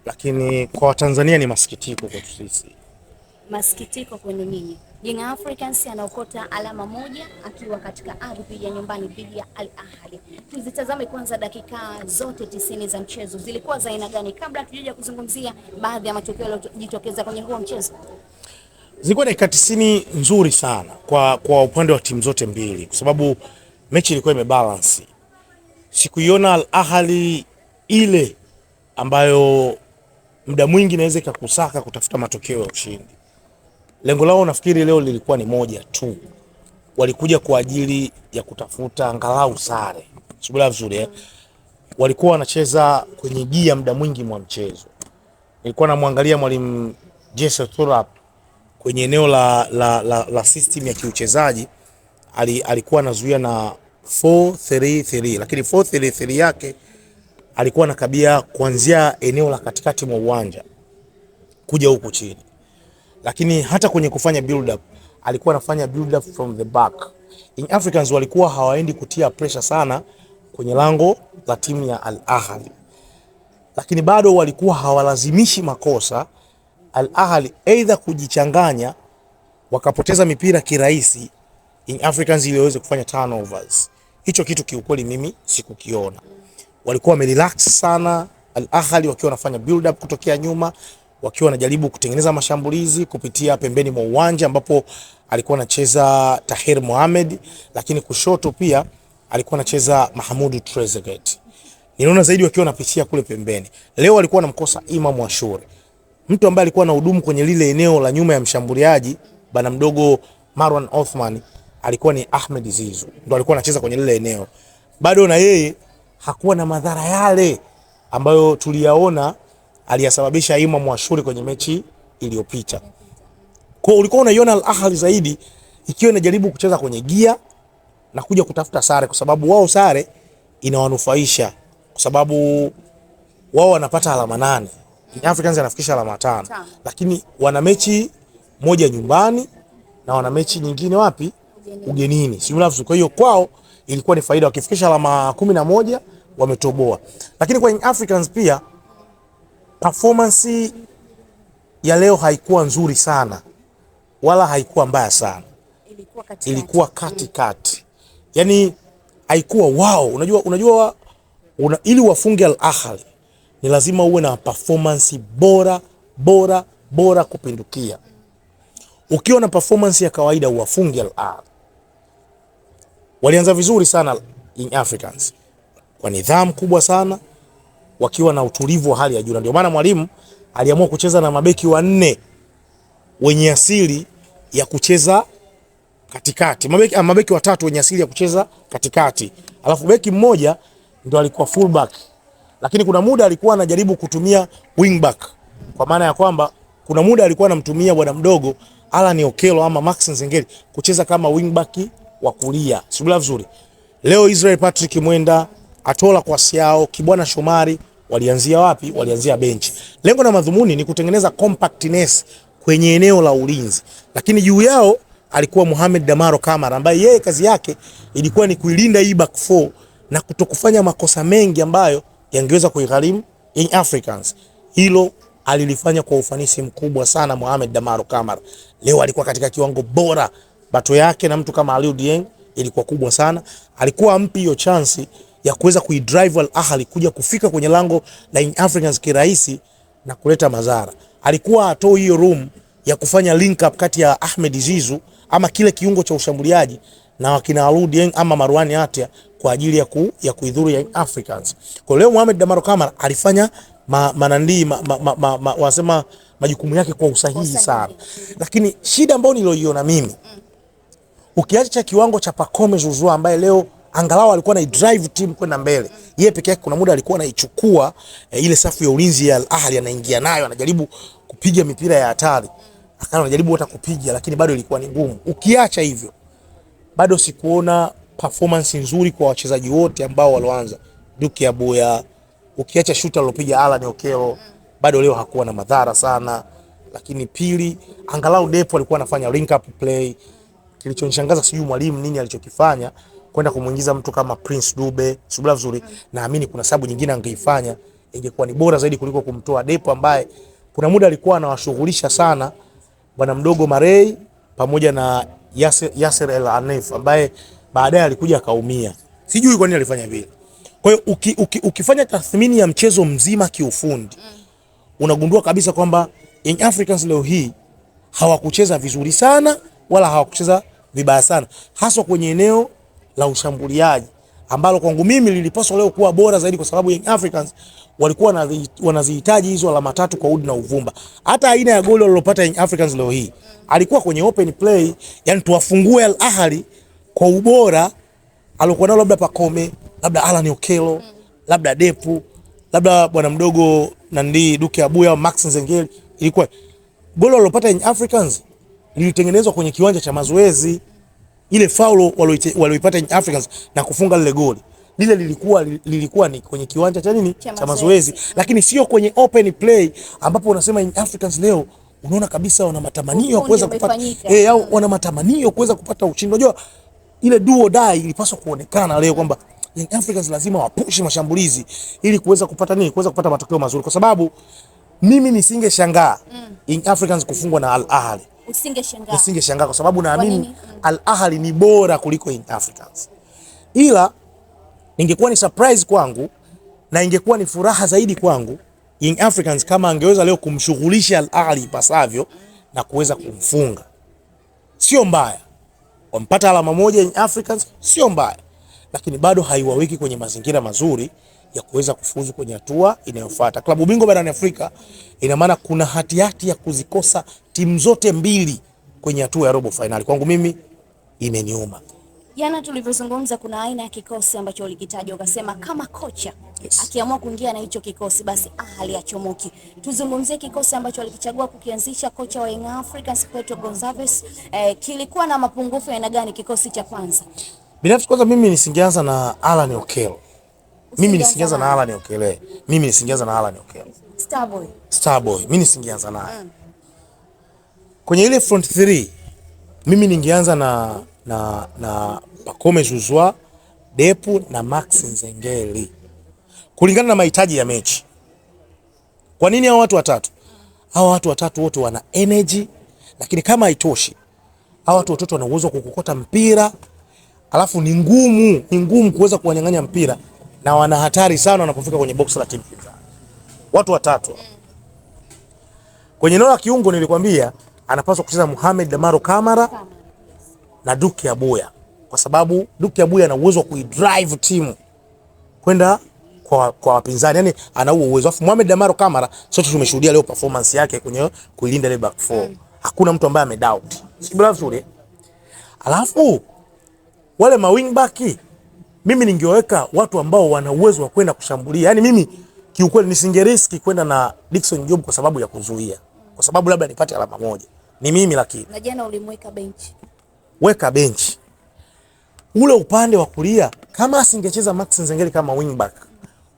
lakini kwa Watanzania ni masikitiko kwetu sisi. Masikitiko kwenu nyinyi. Young Africans anaokota alama moja akiwa katika ardhi ya nyumbani dhidi ya Al Ahly. Tuzitazame kwanza dakika zote 90 za mchezo. Zilikuwa za aina gani kabla hatujaja kuzungumzia baadhi ya matokeo yaliyojitokeza kwenye huo mchezo? Zilikuwa dakika 90 nzuri sana kwa upande wa timu zote mbili kwa sababu mechi ilikuwa imebalance. Sikuiona Al Ahly ile ambayo muda mwingi naweza ikakusaka kutafuta matokeo ya ushindi. Lengo lao nafikiri leo lilikuwa ni moja tu. Walikuja kwa ajili ya kutafuta angalau sare. Subira vizuri Walikuwa wanacheza kwenye gia muda mwingi mwa mchezo. Nilikuwa namwangalia mwalimu Jesse Thurap kwenye eneo la system ya kiuchezaji alikuwa anazuia na 4-3-3 lakini 4-3-3 yake alikuwa anakabia kuanzia eneo la katikati mwa uwanja kuja huku chini. Lakini hata kwenye kufanya build up alikuwa anafanya build up from the back. In Africans walikuwa hawaendi kutia pressure sana kwenye lango la timu ya Al Ahly. Lakini bado walikuwa hawalazimishi makosa Al Ahly either kujichanganya wakapoteza mipira kirahisi In Africans ili waweze kufanya turnovers. Hicho kitu kiukweli mimi sikukiona. Walikuwa wamerelax sana Al Ahly wakiwa wanafanya build up kutokea nyuma, wakiwa wanajaribu kutengeneza mashambulizi kupitia pembeni mwa uwanja ambapo alikuwa anacheza Tahir Mohamed, lakini kushoto pia alikuwa anacheza Mahmoud Trezeguet. Ninaona zaidi wakiwa wanapitia kule pembeni. Leo walikuwa wanamkosa Imam Ashur. Mtu ambaye alikuwa anahudumu kwenye lile eneo la nyuma ya mshambuliaji, bana mdogo Marwan Othman, alikuwa ni Ahmed Zizu. Ndio alikuwa anacheza kwenye lile eneo. Bado na yeye hakuwa na madhara yale ambayo tuliyaona aliyasababisha Imam Ashur kwenye mechi iliyopita. Kwa ulikuwa unaiona Al Ahly zaidi ikiwa inajaribu kucheza kwenye gia na kuja kutafuta sare kwa sababu wao sare inawanufaisha kwa sababu wao wanapata alama 8. Africans anafikisha alama 5. Lakini wana mechi moja nyumbani na wana mechi nyingine wapi? Ugenini. Kwa hiyo kwao ilikuwa ni faida, wakifikisha alama 11 wametoboa. Lakini kwa Africans pia performance ya leo haikuwa nzuri sana wala haikuwa mbaya sana. Ilikuwa katikati. Yaani haikuwa wow. Unajua ili wafunge Al Ahly ni lazima uwe na performance bora kupindukia. Ukiwa na performance ya kawaida uwafunge Al Ahly. Walianza vizuri sana in Africans kwa nidhamu kubwa sana, wakiwa na utulivu wa hali ya juu. Ndio maana mwalimu aliamua kucheza na mabeki 4 wenye asili ya kucheza katikati. Mabeki 3 wenye asili ya kucheza katikati. Alafu beki mmoja ndio alikuwa fullback. Lakini kuna muda alikuwa anajaribu kutumia wingback. Kwa maana ya kwamba kuna muda alikuwa anamtumia bwana mdogo Alan Okello ama Max Nzengeli kucheza kama wingback wa kulia. Sibula vizuri. Leo Israel Patrick Mwenda, Atola Kwasiao, Kibwana Shomari walianzia wapi? Walianzia benchi. Lengo na madhumuni ni kutengeneza compactness kwenye eneo la ulinzi. Lakini juu yao alikuwa Mohamed Damaro Kamara ambaye yeye kazi yake ilikuwa ni kuilinda hii back 4 na kutokufanya makosa mengi ambayo yangeweza kuigharimu in Africans. Hilo alilifanya kwa ufanisi mkubwa sana Mohamed Damaro Kamara. Leo alikuwa katika kiwango bora. Bato yake na mtu kama Aliou Dieng ilikuwa kubwa sana. Alikuwa ampi hiyo chance ya kuweza kuidrive Al Ahly kuja kufika kwenye lango la in Africans kirahisi na kuleta madhara. Alikuwa atoi hiyo room ya kufanya link up kati ya Ahmed Zizu ama kile kiungo cha ushambuliaji na wakina Aliou Dieng ama Marwan Atia kwa ajili ya kuidhuru ya Africans. Kwa leo Mohamed Damaro Kamara alifanya wanasema majukumu yake kwa usahihi sana. Lakini shida ambayo niliyoiona mimi, ukiacha kiwango cha Pacome Zouzoua ambaye leo angalau alikuwa na drive team kwenda mbele. Yeye peke yake kuna muda alikuwa anaichukua ile safu ya ulinzi ya Al Ahly, anaingia nayo, anajaribu kupiga mipira ya hatari. Akawa anajaribu hata kupiga lakini bado ilikuwa ni ngumu. Ukiacha hivyo, bado sikuona performance nzuri kwa wachezaji wote ambao walioanza. Duke Abuya, ukiacha shooter aliyopiga Alan Okello, bado leo hakuwa na madhara sana. Lakini pili, angalau Depo alikuwa anafanya link up play. Kilichonishangaza sijui mwalimu nini alichokifanya kwenda kumuingiza mtu kama Prince Dube. Subira vizuri, naamini kuna sababu nyingine angeifanya ingekuwa ni bora zaidi kuliko kumtoa Depo ambaye kuna muda alikuwa anawashughulisha sana bwana mdogo Marey pamoja na Yasser El Anef ambaye baadaye alikuja akaumia. Sijui kwa nini alifanya vile. Kwa hiyo ukifanya tathmini ya mchezo mzima kiufundi, unagundua kabisa kwamba Young Africans leo hii hawakucheza vizuri sana wala hawakucheza vibaya sana, haswa kwenye eneo la ushambuliaji ambalo kwangu mimi lilipaswa leo kuwa bora zaidi, kwa sababu Young Africans walikuwa wanazihitaji hizo alama tatu kwa udi na uvumba. Hata aina ya goli walilopata Young Africans leo hii alikuwa kwenye open play, yani tuwafungue Al Ahly kwa ubora alikuwa nao, labda Pacome, labda Alan Okello, labda Depu, labda bwana mdogo Nandi Duke Abuya, Max Nzengeli. Ilikuwa goli walilopata Young Africans lilitengenezwa kwenye kiwanja cha mazoezi. Ile faulo walioipata Young Africans na kufunga lile goli, lile lilikuwa ni kwenye kiwanja cha nini, cha mazoezi, lakini sio kwenye open play ambapo unasema Young Africans leo unaona kabisa wana matamanio kuweza kupata au wana matamanio kuweza kupata ushindi. Unajua ile duo dai ilipaswa kuonekana leo kwamba Young Africans lazima wapushi mashambulizi ili kuweza kupata nini, kuweza kupata matokeo mazuri, kwa sababu mimi nisingeshangaa Young Africans kufungwa na Al Ahly. Usingeshangaa kwa sababu naamini Al Ahly ni bora kuliko Young Africans. Ila ingekuwa ni surprise kwangu na ingekuwa ni furaha zaidi kwangu Young Africans kama angeweza leo kumshughulisha Al Ahly ipasavyo na kuweza kumfunga. Sio mbaya. Wampata alama moja Young Africans, sio mbaya. Lakini bado haiwaweki kwenye mazingira mazuri ya kuweza kufuzu kwenye hatua inayofuata. Klabu bingwa barani Afrika ina maana kuna hatihati ya kuzikosa timu zote mbili kwenye hatua ya robo finali. Kwangu mimi imeniuma. Jana tulivyozungumza, kuna aina ya kikosi ambacho ulikitaja ukasema kama kocha akiamua kuingia na hicho kikosi basi Ahly achomoki. Tuzungumzie kikosi ambacho alikichagua kukianzisha kocha wa Young Africans Pedro Gonçalves. Kilikuwa na mapungufu ya aina gani kikosi cha kwanza? Binafsi kwanza mimi nisingeanza na Alan Okello. Mimi nisingeanza na Alan Okello. Starboy. Mimi nisingeanza naye. Kwenye ile front 3 mimi ningeanza na Pacome Zouzoua, Depu na Max Nzengeli kulingana na mahitaji ya mechi. Kwa nini hao watu watatu? Hao watu watatu wote wana energy, lakini kama haitoshi, hao watu watatu wana uwezo kukokota mpira, alafu ni ngumu kuweza kuwanyang'anya mpira, na wana hatari sana wanapofika kwenye box la timu pinzani. Watu watatu. Kwenye eneo la kiungo nilikwambia anapaswa kucheza Mohamed Damaro Kamara na Duke Abuya, kwa sababu Duke Abuya ana uwezo wa kuidrive timu kwenda kwa wapinzani, yani ana huo uwezo. Afu Mohamed Damaro Kamara sote tumeshuhudia leo performance yake kwenye kuilinda ile back four. Hakuna mtu ambaye amedoubt. Sibla vizuri. Alafu wale ma wing back mimi ningeweka watu ambao wana uwezo wa kwenda kushambulia. Yani mimi kiukweli nisingeriski kwenda na Dickson Job kwa sababu ya kuzuia, kwa sababu labda nipate alama moja. Ni mimi lakini. Na jana ulimweka bench. Weka bench. Ule upande wa kulia kama asingecheza Max Nzengeli kama wing back,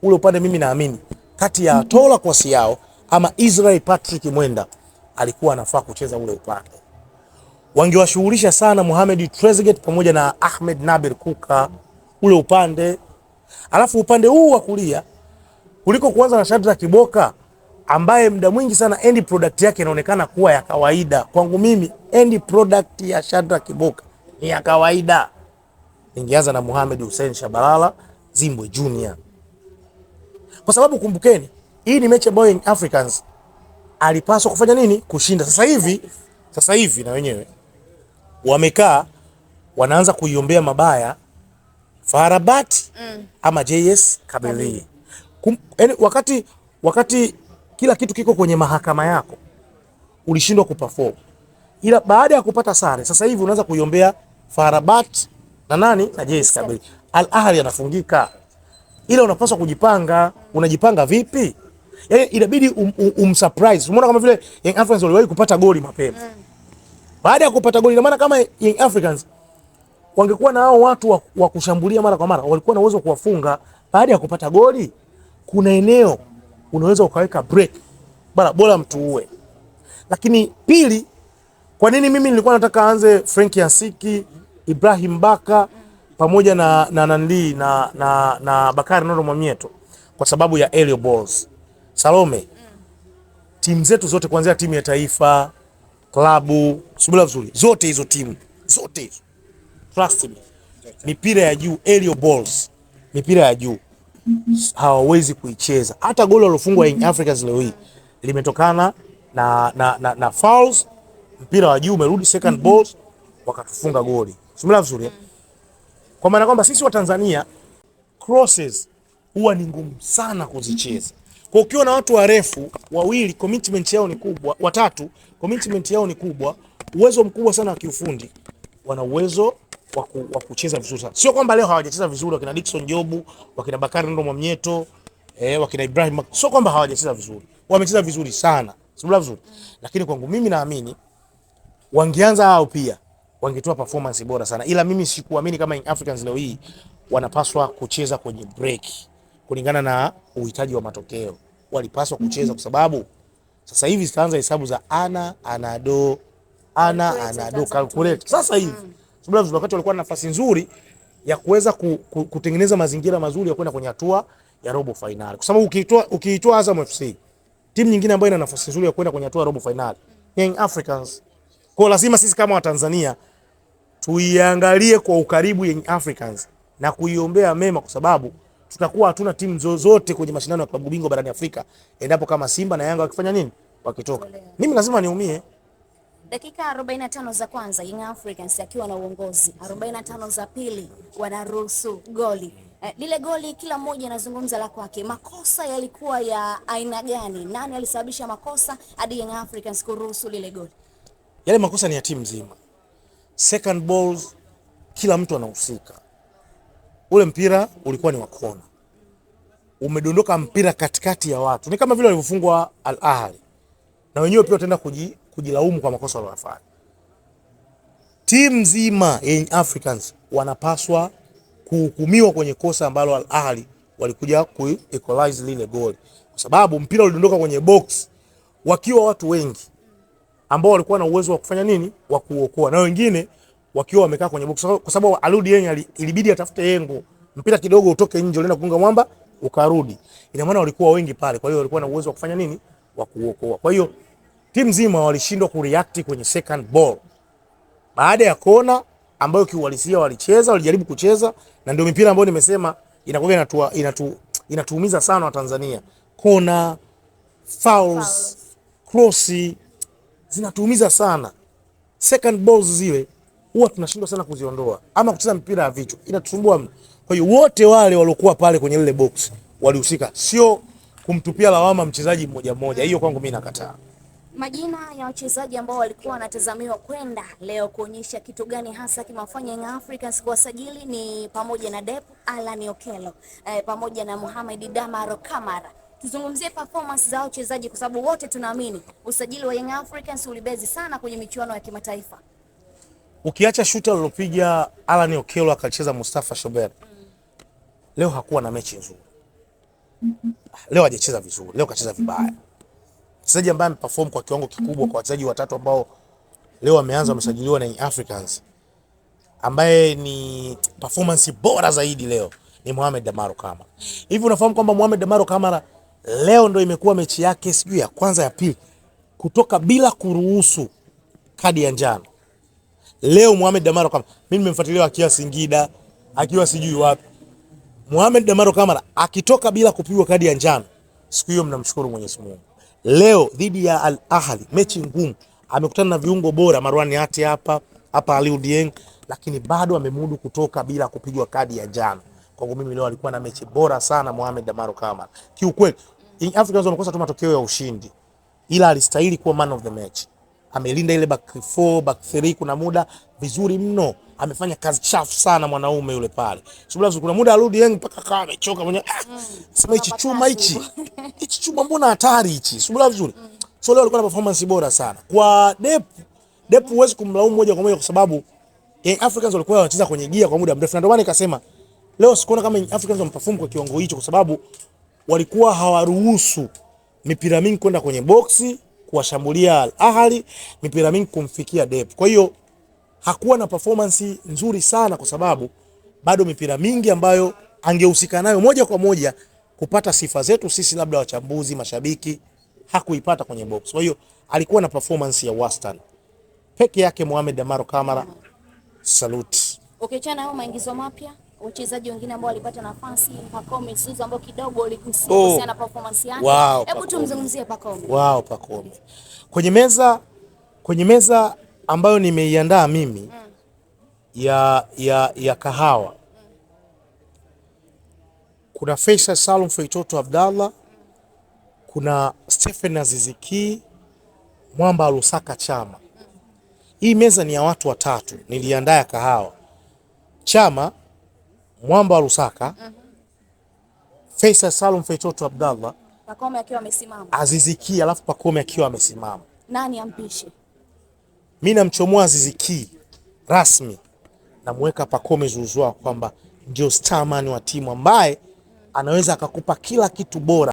ule upande mimi naamini kati ya Tola Kwasi yao ama Israel Patrick Mwenda alikuwa anafaa kucheza ule upande. Wangewashughulisha sana Mohamed Trezeguet pamoja na Ahmed Nabil Kuka ule upande. Alafu upande huu wa kulia kuliko kuanza na Shadrack Kiboka ambaye muda mwingi sana end product yake inaonekana kuwa ya kawaida. Kwangu mimi end product ya Shadrack Kiboka ni ya kawaida. Ningeanza na Mohamed Hussein Shabalala Zimbwe Junior. Kwa sababu kumbukeni, hii ni mechi ambayo Young Africans alipaswa kufanya nini? Kushinda. Sasa hivi na wenyewe wamekaa wanaanza kuiombea mabaya Farabat ama JS Kabylie. Wakati kila kitu kiko kwenye mahakama yako, ulishindwa kuperform. Ila baada ya kupata sare, sasa hivi unaanza kuiombea Farabat na nani? Na JS Kabylie. Al Ahly anafungika. Ila unapaswa kujipanga. Unajipanga vipi? Yaani inabidi surprise. Umeona kama vile Young Africans waliwahi kupata goli mapema. Baada ya kupata goli, na maana kama Young Africans wangekuwa na hao watu wa kushambulia mara kwa mara, walikuwa na uwezo kuwafunga. Baada ya kupata goli, kuna eneo unaweza ukaweka break. Bora mtu uwe. Lakini pili, kwa nini mimi nilikuwa nataka aanze Frank Yansiki, Ibrahim Baka pamoja na Bakari Nondo Mwamieto? Kwa sababu ya aerial balls. Salome, timu zetu zote kuanzia timu ya taifa, klabu, subira vizuri, zote hizo timu, zote hizo, trust me, mipira ya juu, aerial balls, mipira ya juu hawawezi kuicheza. Hata goli walofungwa Young Africans leo hii limetokana na fouls, mpira wa juu umerudi second balls, wakatufunga goli. Subira vizuri. Kwa maana kwamba sisi wa Tanzania crosses huwa ni ngumu sana kuzicheza. Kwa ukiwa na watu warefu wawili, commitment yao ni kubwa, watatu commitment yao ni kubwa, uwezo mkubwa sana wa kiufundi, wana uwezo wa kucheza vizuri sana. Sio kwamba leo hawajacheza vizuri wakina Dickson Jobu, wakina Bakari Ndo Mwamnyeto, wakina Ibrahim, sio kwamba hawajacheza vizuri. Wamecheza vizuri sana. Sio vizuri. Lakini kwangu mimi naamini wangeanza hao pia wangetoa performance bora sana. Ila mimi sikuamini kama Young Africans leo hii wanapaswa kucheza kwenye break kulingana na uhitaji wa matokeo. Walipaswa kucheza kwa sababu sasa hivi zitaanza hesabu za anado calculate. Sasa hivi sababu wakati walikuwa na nafasi nzuri ya kuweza kutengeneza mazingira mazuri ya kwenda kwenye hatua ya robo finali. Kwa sababu ukiitoa Azam FC, timu nyingine ambayo ina nafasi nzuri ya kwenda kwenye hatua ya robo finali Young Africans. Kwa lazima sisi kama Watanzania tuiangalie kwa ukaribu Young Africans na kuiombea mema, kwa sababu tutakuwa hatuna timu zozote kwenye mashindano ya klabu bingwa barani Afrika endapo kama Simba na Yanga wakifanya nini? Wakitoka. Mimi lazima niumie. Dakika 45 za kwanza Young Africans akiwa na uongozi, 45 za pili wanaruhusu goli. Lile goli kila mmoja anazungumza la kwake. Makosa yalikuwa ya aina gani? Nani alisababisha makosa hadi Young Africans kuruhusu lile goli? Yale makosa ni ya timu nzima. Second balls kila mtu anahusika. Ule mpira ulikuwa ni wa kona. Umedondoka mpira katikati ya watu. Ni kama vile walivyofungwa Al Ahly. Na wenyewe pia wataenda kujilaumu kwa makosa waliyofanya. Timu nzima Young Africans wanapaswa kuhukumiwa kwenye kosa ambalo Al Ahly walikuja ku-equalize lile goli. Kwa sababu mpira ulidondoka kwenye box wakiwa watu wengi ambao walikuwa na uwezo wa kufanya nini? Wa kuokoa. Na wengine wakiwa wamekaa kwenye box, kwa sababu Aludi yeye ilibidi atafute yengo, mpira kidogo utoke nje unaenda kuunga mwamba ukarudi. Ina maana walikuwa wengi pale, kwa hiyo walikuwa na uwezo wa kufanya nini? Wa kuokoa. Kwa hiyo timu nzima walishindwa kureact kwenye second ball. Baada ya kona ambayo kiuhalisia walicheza, walijaribu kucheza, na ndio mipira ambayo nimesema inakuwa inatuumiza sana wa Tanzania. Kona, fouls, crossi zinatuumiza sana. Second balls zile huwa tunashindwa sana kuziondoa, ama kucheza mpira ya vichwa inatusumbua mno. Kwa hiyo wote wale waliokuwa pale kwenye ile box walihusika, sio kumtupia lawama mchezaji mmoja mmoja. Hiyo kwangu mimi nakataa. Majina ya wachezaji ambao walikuwa wanatazamiwa kwenda leo kuonyesha kitu gani hasa kimewafanya Young Africans kuwasajili ni pamoja na Depp Alan Okello, pamoja na Mohamed Damaro Kamara. Tuzungumzie performance za wachezaji kwa sababu wote tunaamini usajili wa Young Africans ulibezi sana kwenye michuano ya kimataifa. Ukiacha shuta alilopiga Alan Okello akacheza Mustafa Shober, leo hakuwa na mechi nzuri. Leo hajacheza vizuri, leo kacheza vibaya. Mchezaji ambaye ameperform kwa kiwango kikubwa kwa wachezaji watatu ambao leo wameanza wamesajiliwa na Young Africans, ambaye ni performance bora zaidi leo ni Mohamed Damaro Kamara. Hivi unafahamu kwamba Mohamed Damaro Kamara leo ndio imekuwa mechi yake sijui ya kwanza ya pili kutoka bila kuruhusu kadi ya njano. Leo Mohamed Damaro Kamara, mimi nimemfuatilia akiwa Singida, akiwa sijui wapi. Mohamed Damaro Kamara akitoka bila kupigwa kadi ya njano, siku hiyo mnamshukuru Mwenyezi Mungu. Leo dhidi ya Al Ahly, mechi ngumu, amekutana na viungo bora Marwan Yati hapa Aliou Dieng, lakini bado amemudu kutoka bila kupigwa kadi ya njano. Kwangu mimi leo alikuwa na mechi bora sana Mohamed Damaro Kamara. Kiukweli, Young Africans wamekosa tu matokeo ya ushindi, ila alistahili kuwa man of the match. Amelinda ile back 4, back 3 kuna muda vizuri mno. Amefanya kazi chafu sana mwanaume yule pale. Subiri kuna muda Aliou Dieng mpaka kama amechoka mwenye. Sema hichi chuma hichi. Hichi chuma mbona hatari hichi. Subiri vizuri. So leo alikuwa na performance bora sana. Kwa Depp huwezi kumlaumu moja kwa moja kwa sababu Young Africans walikuwa wanacheza kwenye gia kwa muda mrefu. Ndio maana nikasema leo sikuona kama Young Africans wameperform kwa kiwango hicho, kwa sababu walikuwa hawaruhusu mipira mingi kwenda kwenye boxi kuwashambulia Al Ahly, mipira mingi kumfikia Depp. Kwa hiyo hakuwa na performance nzuri sana, kwa sababu bado mipira mingi ambayo angehusika nayo moja kwa moja kupata sifa zetu sisi labda wachambuzi, mashabiki, hakuipata kwenye box. Kwa hiyo alikuwa na performance ya wastani. Peke yake Mohamed Amaro Kamara, salute. Ukiachana hao maingizo mapya, wachezaji wengine ambao walipata nafasi, Pacome Zouzoua ambao kidogo waligusia na performance yake. Hebu tumzungumzie Pacome. Wow, Pacome. Kwenye meza ambayo nimeiandaa mimi ya kahawa. Kuna Faisal Salum Feitoto Abdallah, kuna Stephen Aziz Ki, Mwamba Lusaka Chama. Hii meza ni ya watu watatu, niliandaa ya kahawa. Chama, Mwamba Lusaka, Faisal Salum Feitoto Abdallah, Pacome akiwa amesimama. Aziz Ki, alafu Pacome akiwa amesimama. Nani ampishe? Mimi namchomoa Aziz Ki rasmi, namweka Pacome Zouzoua kwamba ndio starman wa timu ambaye anaweza akakupa kila kitu bora.